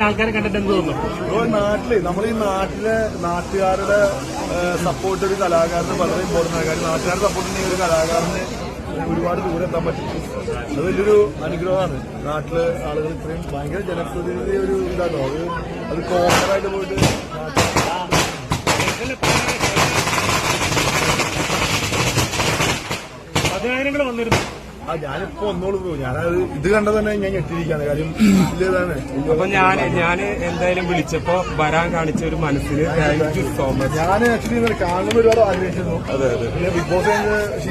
ആൾക്കാരെ കണ്ടിട്ട് എന്ത് തോന്നുന്നു? നാട്ടില് നമ്മൾ ഈ നാട്ടുകാരുടെ സപ്പോർട്ട് ഒരു കലാകാരന് വളരെ ഇമ്പോർട്ടൻ്റ് ആണ്. കാര്യം നാട്ടുകാരുടെ സപ്പോർട്ട് ഉണ്ടെങ്കിൽ ഒരു കലാകാരന് ഒരുപാട് ദൂരം എത്താൻ പറ്റും. അത് വലിയൊരു അനുഗ്രഹമാണ്. നാട്ടില് ആളുകൾ ഇത്രയും ഭയങ്കര ജനപ്രതിനിധി ഒരു ഇതാണോ അത് കോമണായിട്ട് പോയിട്ട് പതിനായിരങ്ങൾ വന്നിരുന്നു. ഞാനിപ്പോ ഒന്നോളൂ പോകും. ഞാനത് ഇത് കണ്ടത് തന്നെ ഞാൻ ഞെട്ടിരിക്കുകയാണ്. കാര്യം ഇതാണ്. അപ്പൊ ഞാൻ എന്തായാലും വിളിച്ചപ്പോ വരാൻ കാണിച്ച ഒരു മനസ്സിന് താങ്ക് യു സോ മച്ച്. ഞാൻ ആക്ച്വലി കാണുമ്പോൾ ഒരുപാട് ആഗ്രഹിച്ചിരുന്നു. പിന്നെ ബിഗ് ബോസ്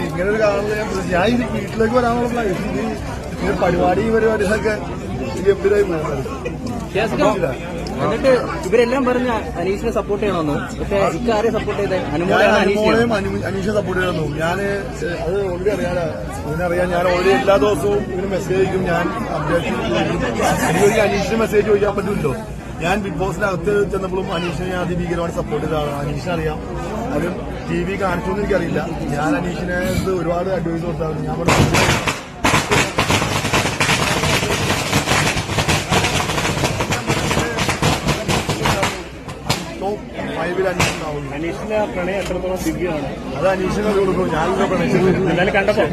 ഇങ്ങനെ ഒരു കാണുന്നത് ഞാൻ ഇത് വീട്ടിലേക്ക് വരാനുള്ള ഇത് പരിപാടികളൊക്കെ ഗംഭീരമായി പോകുന്നത്. എന്നിട്ട് ഇവരെല്ലാം പറഞ്ഞ അനീഷിനെ സപ്പോർട്ട് ചെയ്യണമെന്ന്. പക്ഷെ ഇക്കാരെ സപ്പോർട്ട് ചെയ്തേ അനുമോളെയും അനീഷിനെ സപ്പോർട്ട് ചെയ്യണമെന്നു. അത് ഓൾറെഡി അറിയാലോ. ഇതിനറിയാം. ഞാൻ ഓൾറെഡി എല്ലാ ദിവസവും ഇതിന് മെസ്സേജ് അയക്കും. ഞാൻ അപ്ഡേഷൻ എനിക്കൊരു അനീഷിന് മെസ്സേജ് ചോദിക്കാൻ പറ്റില്ലല്ലോ. ഞാൻ ബിഗ് ബോസിനകത്ത് ചെന്നപ്പോഴും അനീഷിനെ ഞാൻ അതിഭീകരമായിട്ട് സപ്പോർട്ട് ചെയ്തതാണ്. അനീഷിനെ അറിയാം. അത് TV കാണിച്ചോന്ന് എനിക്കറിയില്ല. ഞാൻ അനീഷിനെ ഒരുപാട് അഡ്വൈസ് കൊടുത്തായിരുന്നു. ഞാൻ അനീഷിന്റെ പ്രണയം എത്രത്തോളം ദിവ്യമാണ്. അത് അനീഷിനെ കൊടുക്കും. ഞാനിവിടെ പ്രണയിച്ചിട്ട് കണ്ടപ്പോ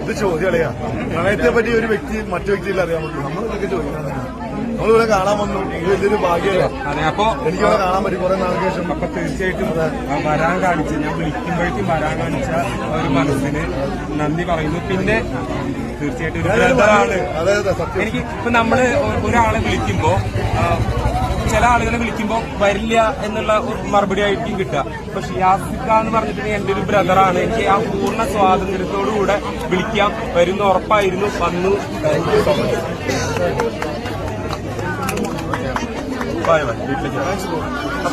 ഇത് ചോദ്യം അറിയാം. പ്രണയത്തെ പറ്റി ഒരു വ്യക്തി മറ്റു വ്യക്തിയിൽ അറിയാൻ പറ്റും. നമ്മളിതൊക്കെ ചോദിക്കണം. നമ്മളിവിടെ കാണാൻ വന്നു. ഇത് വലിയൊരു ഭാഗ്യമല്ല. അപ്പൊ എനിക്കിവിടെ കാണാൻ പറ്റും കുറെ നാൾക്ക് ശേഷം. അപ്പൊ തീർച്ചയായിട്ടും വരാൻ കാണിച്ച ഞാൻ വിളിക്കുമ്പോഴേക്കും വരാൻ കാണിച്ച ഒരു മനസ്സിന് നന്ദി പറയുന്നു. പിന്നെ തീർച്ചയായിട്ടും ഒരു ബ്രദറാണ്. എനിക്ക് ഇപ്പൊ നമ്മള് ഒരാളെ വിളിക്കുമ്പോ ചില ആളുകളെ വിളിക്കുമ്പോൾ വരില്ല എന്നുള്ള മറുപടി ആയിരിക്കും കിട്ടുക. പക്ഷെ ഷിയാസിക്ക എന്ന് പറഞ്ഞിട്ടുണ്ടെങ്കിൽ എന്റെ ഒരു ബ്രദറാണ്. എനിക്ക് ആ പൂർണ്ണ സ്വാതന്ത്ര്യത്തോടുകൂടെ വിളിക്കാം. വരുന്ന ഉറപ്പായിരുന്നു. വന്നു. Thank you so much. Bye bye. വീട്ടിലേക്ക്.